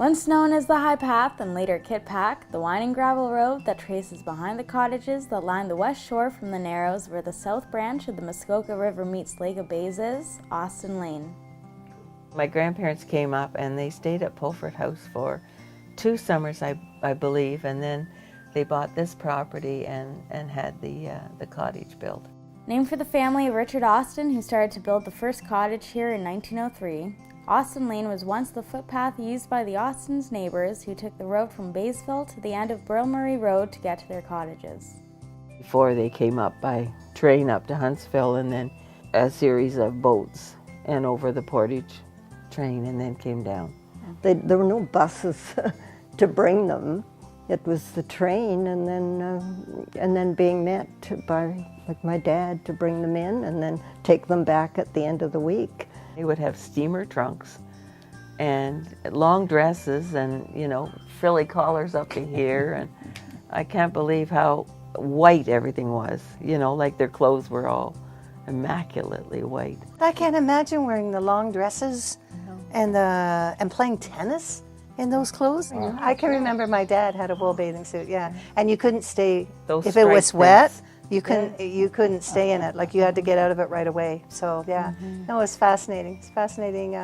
Once known as the High Path and later Kit Pack, the winding gravel road that traces behind the cottages that line the west shore from the Narrows where the south branch of the Muskoka River meets Lake of Bays is, Austin Lane. My grandparents came up and they stayed at Pulford House for 2 summers, I believe, and then they bought this property and had the cottage built. Named for the family of Richard Austin, who started to build the first cottage here in 1903, Austin Lane was once the footpath used by the Austin's neighbors who took the road from Baysville to the end of Burl-Murray Road to get to their cottages. Before they came up by train up to Huntsville and then a series of boats and over the Portage train and then came down. There were no buses to bring them. It was the train and then being met by like my dad to bring them in and then take them back at the end of the week. They would have steamer trunks and long dresses and, you know, frilly collars up to here. And I can't believe how white everything was, you know, like their clothes were all immaculately white. I can't imagine wearing the long dresses and playing tennis in those clothes. I can remember my dad had a wool bathing suit, yeah. And you couldn't stay, Those if it was striped wet, things. you couldn't stay in it. Like you had to get out of it right away. So yeah, no, it was fascinating. It's fascinating.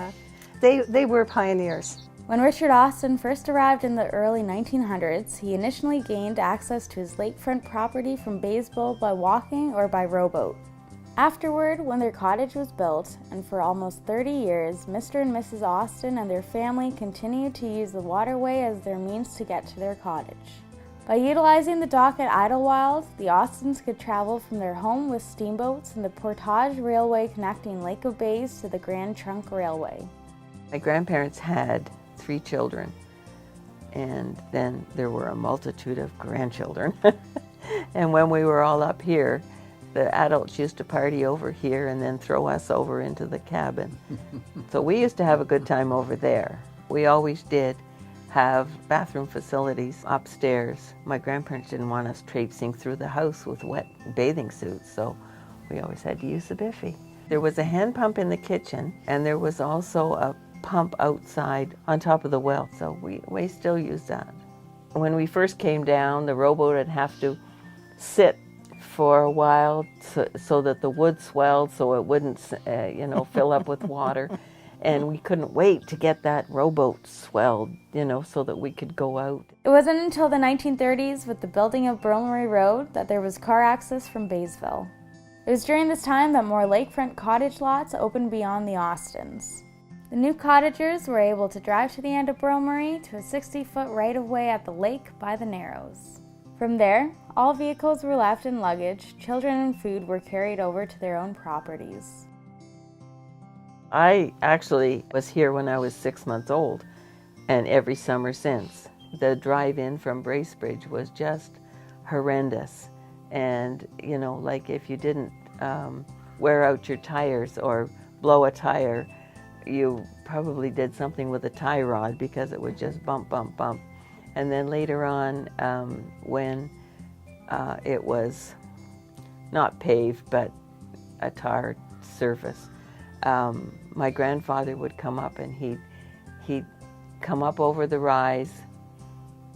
They were pioneers. When Richard Austin first arrived in the early 1900s, he initially gained access to his lakefront property from Baysville by walking or by rowboat. Afterward, when their cottage was built, and for almost 30 years, Mr. and Mrs. Austin and their family continued to use the waterway as their means to get to their cottage. By utilizing the dock at Idlewild, the Austins could travel from their home with steamboats and the Portage Railway connecting Lake of Bays to the Grand Trunk Railway. My grandparents had 3 children, and then there were a multitude of grandchildren. And when we were all up here, the adults used to party over here and then throw us over into the cabin. So we used to have a good time over there. We always did have bathroom facilities upstairs. My grandparents didn't want us traipsing through the house with wet bathing suits, so we always had to use the biffy. There was a hand pump in the kitchen, and there was also a pump outside on top of the well, so we still use that. When we first came down, the rowboat would have to sit for a while so that the wood swelled so it wouldn't fill up with water. And we couldn't wait to get that rowboat swelled, so that we could go out. It wasn't until the 1930s, with the building of Burl-Murray Road, that there was car access from Baysville. It was during this time that more lakefront cottage lots opened beyond the Austins. The new cottagers were able to drive to the end of Burl-Murray to a 60-foot right-of-way at the lake by the Narrows. From there, all vehicles were left and luggage, children and food were carried over to their own properties. I actually was here when I was 6 months old, and every summer since. The drive-in from Bracebridge was just horrendous. And, like if you didn't wear out your tires or blow a tire, you probably did something with a tie rod because it would just bump, bump, bump. And then later on, when it was not paved, but a tarred surface, my grandfather would come up and he'd come up over the rise,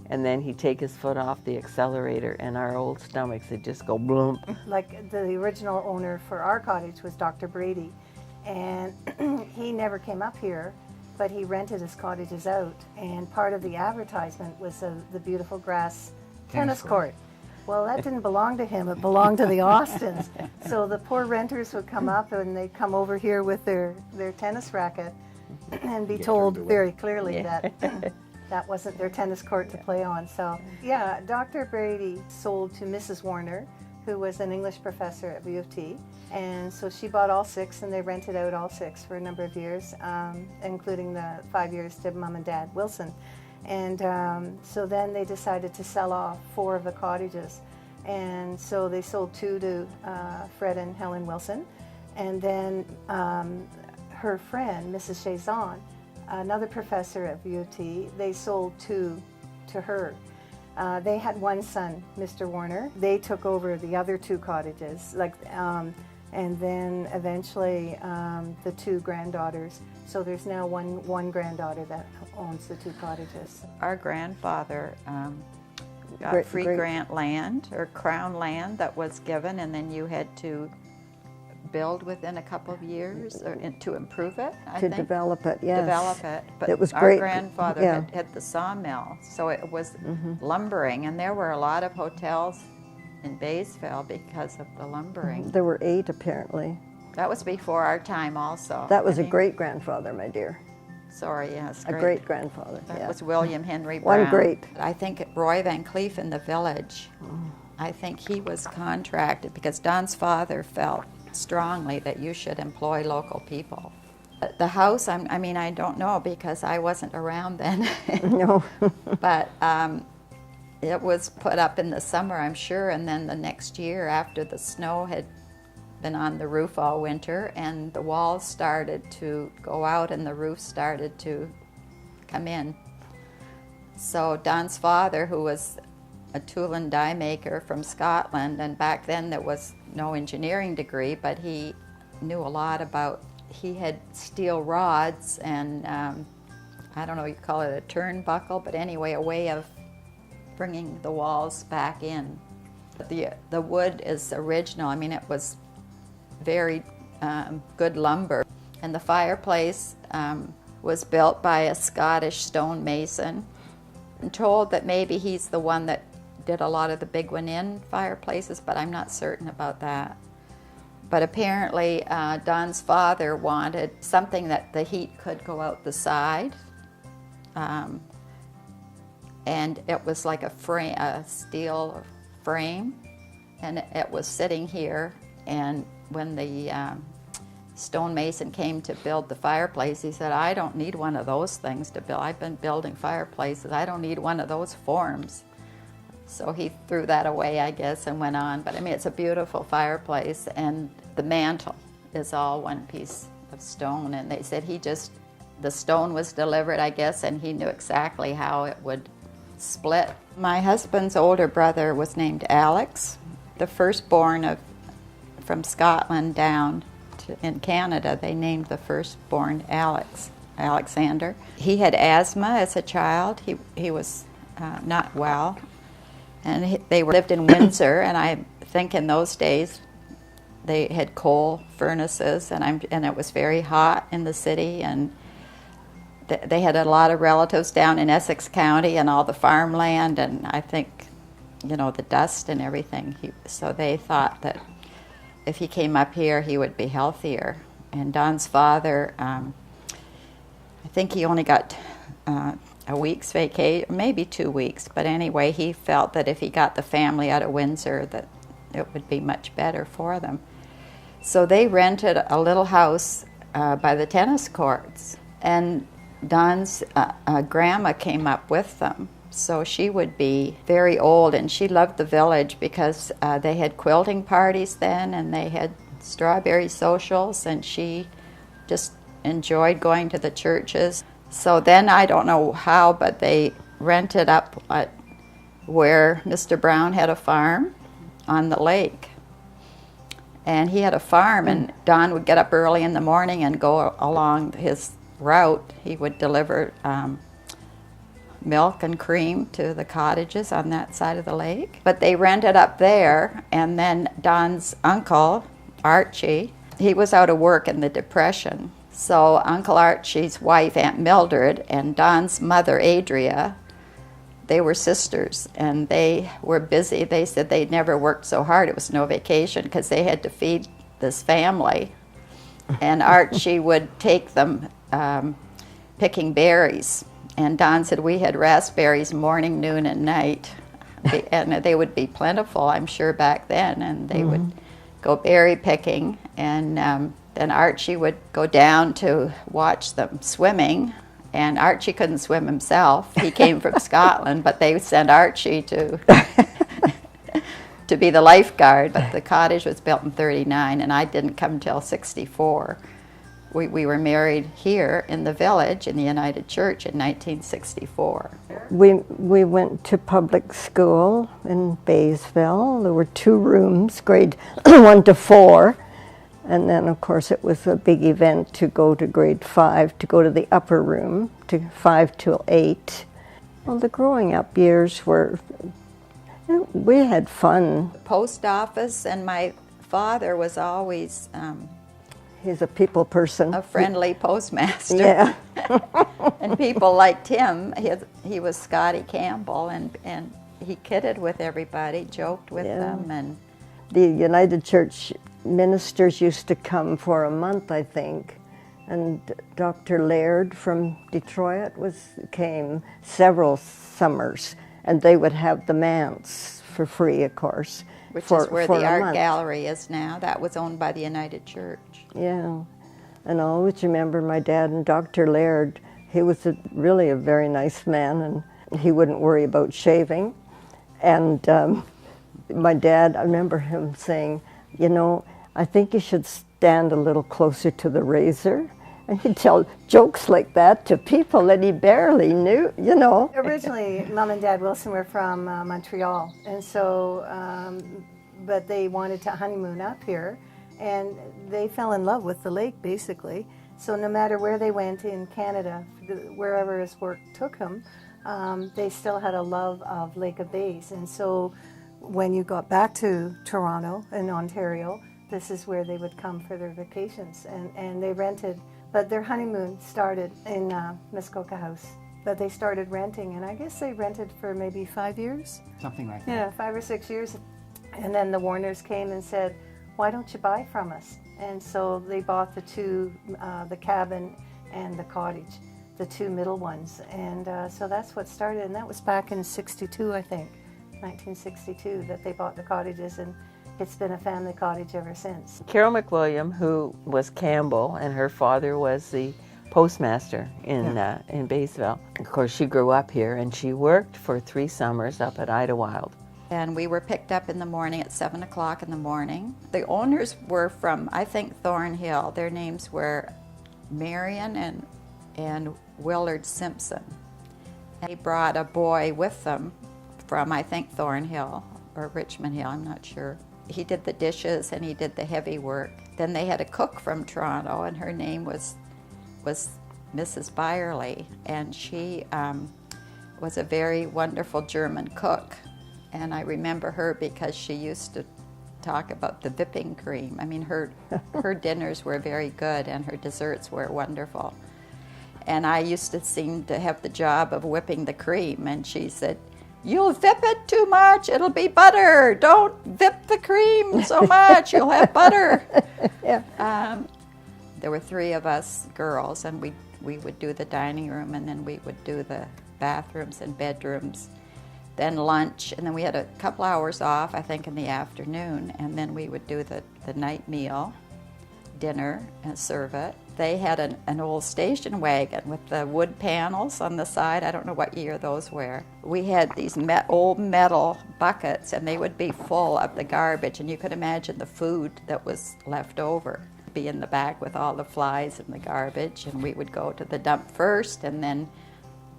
and then he'd take his foot off the accelerator, and our old stomachs would just go bloom. Like the original owner for our cottage was Dr. Brady, and he never came up here, but he rented his cottages out, and part of the advertisement was the beautiful grass tennis court. Well, that didn't belong to him, it belonged to the Austins. So the poor renters would come up and they'd come over here with their tennis racket and be told very clearly that that wasn't their tennis court to play on. So yeah, Dr. Brady sold to Mrs. Warner, who was an English professor at U of T. And so she bought all 6, and they rented out all 6 for a number of years, including the 5 years to Mom and Dad Wilson. And so then they decided to sell off 4 of the cottages. And so they sold 2 to Fred and Helen Wilson. And then her friend, Mrs. Chazon, another professor at U of T, they sold 2 to her. They had one son, Mr. Warner. They took over the other 2 cottages. and then eventually the 2 granddaughters. So there's now one granddaughter that owns the 2 cottages. Our grandfather got free grant land or crown land that was given, and then you had to build within a couple of years to improve it, I think. Develop it, yes. Develop it. But it was our great. grandfather had the sawmill, so it was lumbering, and there were a lot of hotels in Baysville because of the lumbering. There were 8 apparently. That was before our time also. That was a great-grandfather, my dear. Sorry, yes. A great-grandfather, That yeah. was William Henry Brown. One great. I think Roy Van Cleef in the Village, I think he was contracted because Don's father felt strongly that you should employ local people. The house, I mean, I don't know because I wasn't around then. No. But it was put up in the summer, I'm sure, and then the next year after the snow had been on the roof all winter and the walls started to go out and the roof started to come in. So Don's father, who was a tool and die maker from Scotland, and back then there was no engineering degree, but he knew a lot about, he had steel rods and I don't know, you call it a turnbuckle, but anyway, a way of bringing the walls back in. The wood is original. I mean, it was very good lumber. And the fireplace was built by a Scottish stonemason. I'm told that maybe he's the one that did a lot of the Big One Inn fireplaces, but I'm not certain about that. But apparently Don's father wanted something that the heat could go out the side. And it was like a steel frame, and it was sitting here. And when the stonemason came to build the fireplace, he said, I don't need one of those things to build. I've been building fireplaces. I don't need one of those forms. So he threw that away, I guess, and went on. But I mean, it's a beautiful fireplace, and the mantle is all one piece of stone. And they said the stone was delivered, I guess, and he knew exactly how it would split. My husband's older brother was named Alex, the firstborn from Scotland down in Canada. They named the firstborn Alexander. He had asthma as a child. He was not well, and they lived in Windsor. And I think in those days they had coal furnaces, and it was very hot in the city, and they had a lot of relatives down in Essex County and all the farmland, and I think, you know, the dust and everything. So they thought that if he came up here, he would be healthier. And Don's father, I think he only got a week's vacation, maybe 2 weeks, but anyway, he felt that if he got the family out of Windsor, that it would be much better for them. So they rented a little house by the tennis courts, and Don's grandma came up with them. So she would be very old, and she loved the village because they had quilting parties then, and they had strawberry socials, and she just enjoyed going to the churches. So then I don't know how, but they rented up where Mr. Brown had a farm on the lake. And he had a farm, and Don would get up early in the morning and go along his route. He would deliver milk and cream to the cottages on that side of the lake. But they rented up there, and then Don's uncle, Archie, he was out of work in the Depression. So Uncle Archie's wife, Aunt Mildred, and Don's mother, Adria, they were sisters, and they were busy. They said they'd never worked so hard. It was no vacation because they had to feed this family. And Archie would take them picking berries. And Don said we had raspberries morning, noon, and night. And they would be plentiful, I'm sure, back then. And they would go berry picking. And then Archie would go down to watch them swimming. And Archie couldn't swim himself. He came from Scotland, but they sent Archie to be the lifeguard. But the cottage was built in '39, and I didn't come till '64. We were married here in the village in the United Church in 1964. We went to public school in Baysville. There were 2 rooms, grade 1 to 4, And then, of course, it was a big event to go to grade 5, to go to the upper room, to 5 till 8. Well, the growing up years were, we had fun. Post office, and my father was always He's a people person. a friendly postmaster. Yeah. And people liked him. He was Scotty Campbell, and he kidded with everybody, joked with them. And The United Church ministers used to come for a month, I think, and Dr. Laird from Detroit came several summers, and they would have the manse for free, of course. which for, is where for the a art month. gallery is now. That was owned by the United Church. Yeah, and I always remember my dad and Dr. Laird. He was really a very nice man, and he wouldn't worry about shaving. And my dad, I remember him saying, you know, I think you should stand a little closer to the razor. And he'd tell jokes like that to people that he barely knew, you know. Originally, Mom and Dad Wilson were from Montreal, and so, but they wanted to honeymoon up here, and they fell in love with the lake, basically. So no matter where they went in Canada, wherever his work took him, they still had a love of Lake of Bays. And so when you got back to Toronto in Ontario, this is where they would come for their vacations, and they rented. But their honeymoon started in Muskoka House. But they started renting, and I guess they rented for maybe 5 years. Something like that. Yeah, 5 or 6 years. And then the Warners came and said, why don't you buy from us? And so they bought the two, the cabin and the cottage, the two middle ones. And so that's what started, and that was back in 62, I think, 1962, that they bought the cottages, and it's been a family cottage ever since. Carol McWilliam, who was Campbell, and her father was the postmaster in Baysville. Of course, she grew up here, and she worked for 3 summers up at Idlewild. And we were picked up in the morning at 7 o'clock in the morning. The owners were from, I think, Thornhill. Their names were Marion and Willard Simpson. They brought a boy with them from, I think, Thornhill or Richmond Hill, I'm not sure. He did the dishes and he did the heavy work. Then they had a cook from Toronto, and her name was Mrs. Byerly, and she was a very wonderful German cook. And I remember her because she used to talk about the whipping cream. I mean, her dinners were very good, and her desserts were wonderful. And I used to seem to have the job of whipping the cream, and she said, "You'll whip it too much, it'll be butter. Don't whip the cream so much, you'll have butter." There were 3 of us girls, and we would do the dining room, and then we would do the bathrooms and bedrooms, then lunch, and then we had a couple hours off, I think, in the afternoon, and then we would do the night meal, dinner, and serve it. They had an old station wagon with the wood panels on the side. I don't know what year those were. We had these old metal buckets, and they would be full of the garbage, and you could imagine the food that was left over. Be in the back with all the flies and the garbage, and we would go to the dump first, and then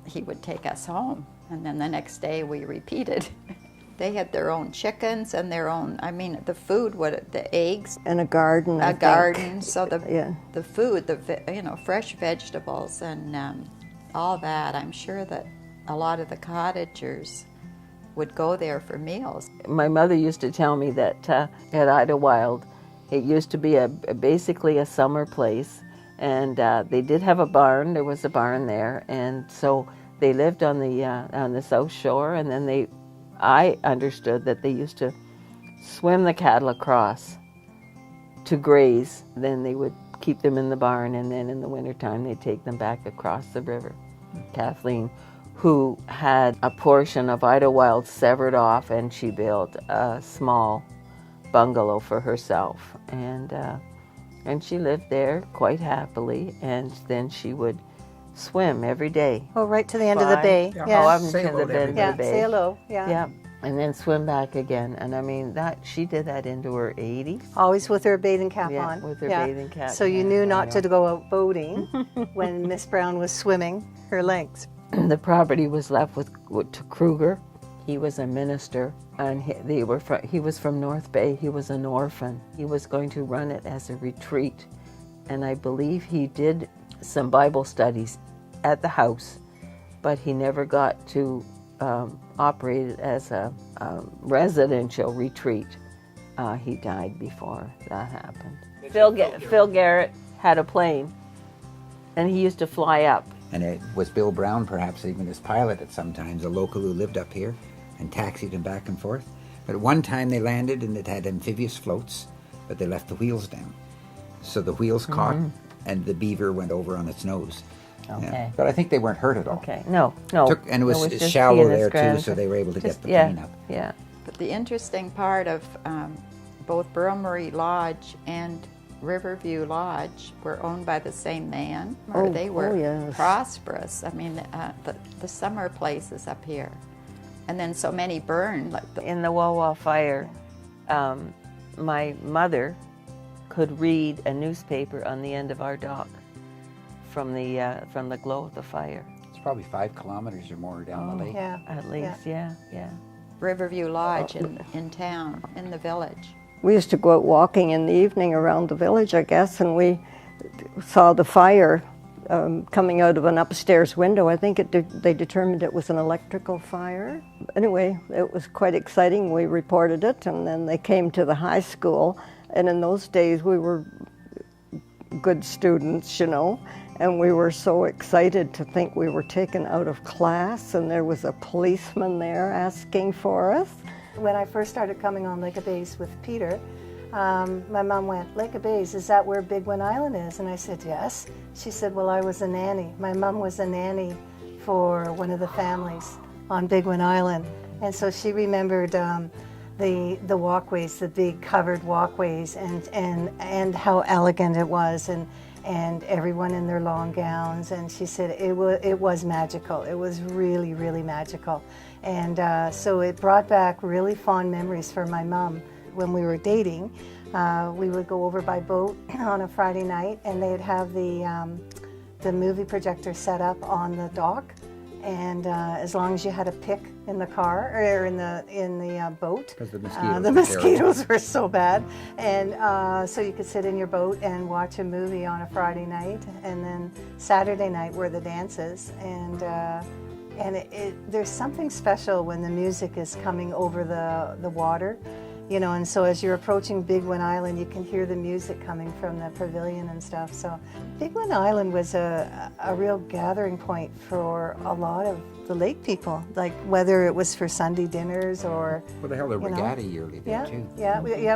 he would take us home, and then the next day we repeated. They had their own chickens and their own, I mean, the food, the eggs. And a garden, I think. Garden, so the food, fresh vegetables and all that. I'm sure that a lot of the cottagers would go there for meals. My mother used to tell me that at Idlewild, it used to be basically a summer place, and they did have a barn. There was a barn there, and so they lived on the South Shore, and then I understood that they used to swim the cattle across to graze. Then they would keep them in the barn, and then in the wintertime they'd take them back across the river. Kathleen, who had a portion of Idlewild severed off, and she built a small bungalow for herself, and she lived there quite happily, and then she would swim every day. Oh, right to the end of the bay. Yeah. Oh, I'm Say to hello the to end of Yeah, the bay. say hello. Yeah. Yeah, and then swim back again. And I mean, she did that into her 80s. Always with her bathing cap Yeah, on. with her bathing cap So you on, knew I not to know. go out boating when Miss Brown was swimming her lengths. The property was left to Kruger, He was a minister, and he was from North Bay. He was an orphan. He was going to run it as a retreat, and I believe he did some Bible studies at the house, but he never got to operate it as a residential retreat. He died before that happened. Phil Garrett had a plane, and he used to fly up. And it was Bill Brown, perhaps even his pilot at some times, a local who lived up here and taxied him back and forth. But one time they landed and it had amphibious floats, but they left the wheels down. So the wheels caught and the beaver went over on its nose. Okay. Yeah. But I think they weren't hurt at all. Okay, no. And it was just shallow he and his there too, grandson. so they were able to get the Yeah, plane up. yeah. But the interesting part of both Brewery Lodge and Riverview Lodge were owned by the same man, or they were yes. prosperous. I mean, the summer places up here, and then so many burned. Like In the Wawa fire, my mother could read a newspaper on the end of our dock from the glow of the fire. It's probably 5 kilometers or more down the lake. Yeah. At least, yeah. Riverview Lodge in town, in the village. We used to go out walking in the evening around the village, I guess, and we saw the fire coming out of an upstairs window. I think they determined it was an electrical fire. Anyway, it was quite exciting. We reported it, and then they came to the high school. And in those days, we were good students, you know, and we were so excited to think we were taken out of class, and there was a policeman there asking for us. When I first started coming on Lake of Bays with Peter, my mom went, "Lake of Bays, is that where Big One Island is?" And I said, "Yes." She said, "Well, I was a nanny. My mom was a nanny for one of the families on Big One Island." And so she remembered the walkways, the big covered walkways, and how elegant it was, and everyone in their long gowns. And she said it was magical. It was really, really magical. And so it brought back really fond memories for my mom. When we were dating, we would go over by boat on a Friday night, and they'd have the movie projector set up on the dock. And as long as you had a pick in the car or in the boat, Because the mosquitoes were so bad, and so you could sit in your boat and watch a movie on a Friday night, and then Saturday night were the dances, and there's something special when the music is coming over the water, you know, and so as you're approaching Big One Island, you can hear the music coming from the pavilion and stuff. So Big One Island was a real gathering point for a lot of the lake people, like whether it was for Sunday dinners or... Well, they held a you know. regatta yearly there too.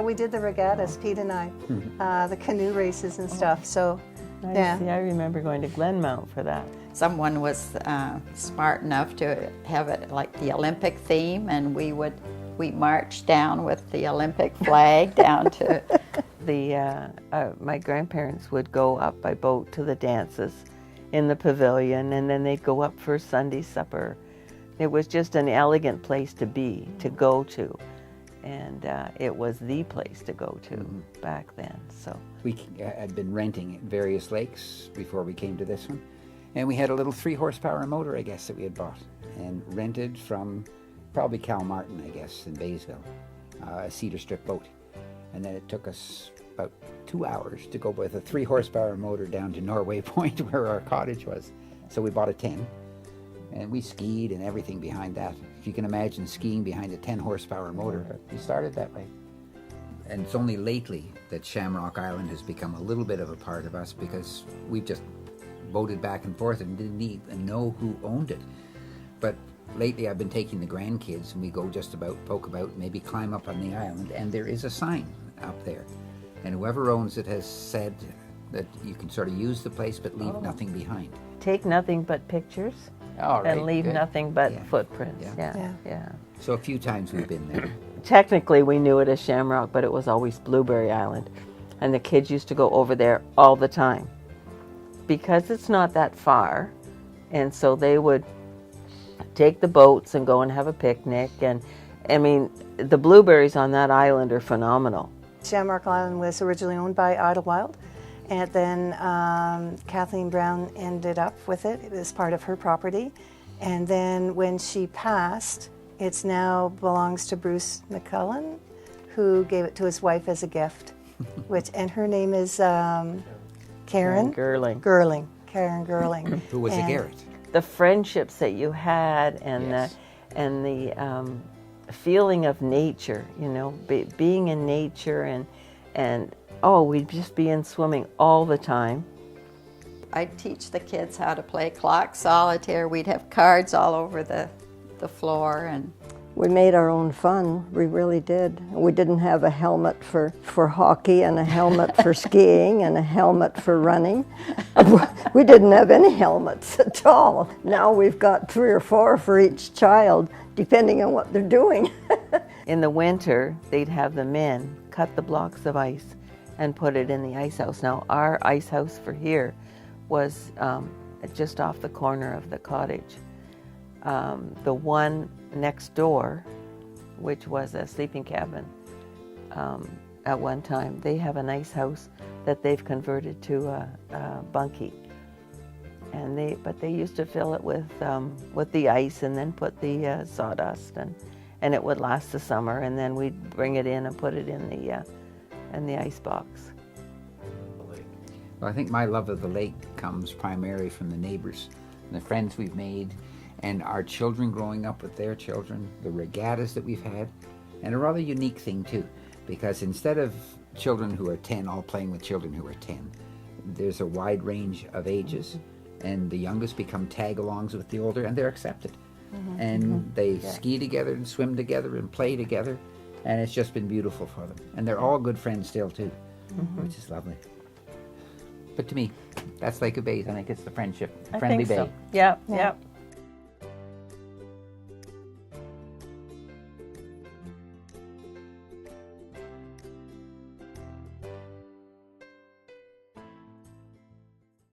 We did the regattas, Pete and I, the canoe races and stuff, so Yeah. I remember going to Glenmount for that. Someone was smart enough to have it like the Olympic theme, and we marched down with the Olympic flag down to... My grandparents would go up by boat to the dances in the pavilion, and then they'd go up for Sunday supper. It was just an elegant place to go to, and it was the place to go to back then. So We had been renting at various lakes before we came to this one. And we had a little 3-horsepower motor, I guess, that we had bought and rented from probably Cal Martin, I guess, in Baysville, a cedar strip boat. And then it took us about 2 hours to go with a 3-horsepower motor down to Norway Point where our cottage was. So we bought a 10, and we skied and everything behind that. If you can imagine skiing behind a 10-horsepower motor, we started that way. And it's only lately that Shamrock Island has become a little bit of a part of us, because we've just boated back and forth and didn't even know who owned it. But lately I've been taking the grandkids, and we go just about, poke about, maybe climb up on the island, and there is a sign up there. And whoever owns it has said that you can sort of use the place but leave nothing behind. take nothing but pictures All right, and leave good. nothing but Yeah. footprints. Yeah. Yeah. So a few times we've been there. Technically, we knew it as Shamrock, but it was always Blueberry Island. And the kids used to go over there all the time because it's not that far. And so they would take the boats and go and have a picnic. And I mean, the blueberries on that island are phenomenal. Shamrock Island was originally owned by Idlewild, and then Kathleen Brown ended up with it. It was part of her property. And then when she passed, It's now belongs to Bruce McCullen, who gave it to his wife as a gift, and her name is Karen Girling. Girling. Karen Girling. Who was a And Garrett? The friendships that you had and Yes. the feeling of nature, you know, being in nature and we'd just be in swimming all the time. I'd teach the kids how to play clock solitaire. We'd have cards all over the floor, and We made our own fun, we really did. We didn't have a helmet for hockey and a helmet for skiing and a helmet for running. We didn't have any helmets at all. Now we've got 3 or 4 for each child, depending on what they're doing. In the winter, they'd have the men cut the blocks of ice and put it in the ice house. Now, our ice house for here was just off the corner of the cottage. The one next door, which was a sleeping cabin, at one time, they have an ice house that they've converted to a bunkie. But they used to fill it with the ice and then put the sawdust, and it would last the summer, and then we'd bring it in and put it in the ice box. Well, I think my love of the lake comes primarily from the neighbors and the friends we've made, and our children growing up with their children, the regattas that we've had, and a rather unique thing too, because instead of children who are 10 all playing with children who are 10, there's a wide range of ages, and the youngest become tag-alongs with the older, and they're accepted. And they ski together and swim together and play together, and it's just been beautiful for them. And they're all good friends still too, which is lovely. But to me, that's Lake of Bays. I think it's the friendly bay. Yeah, yeah.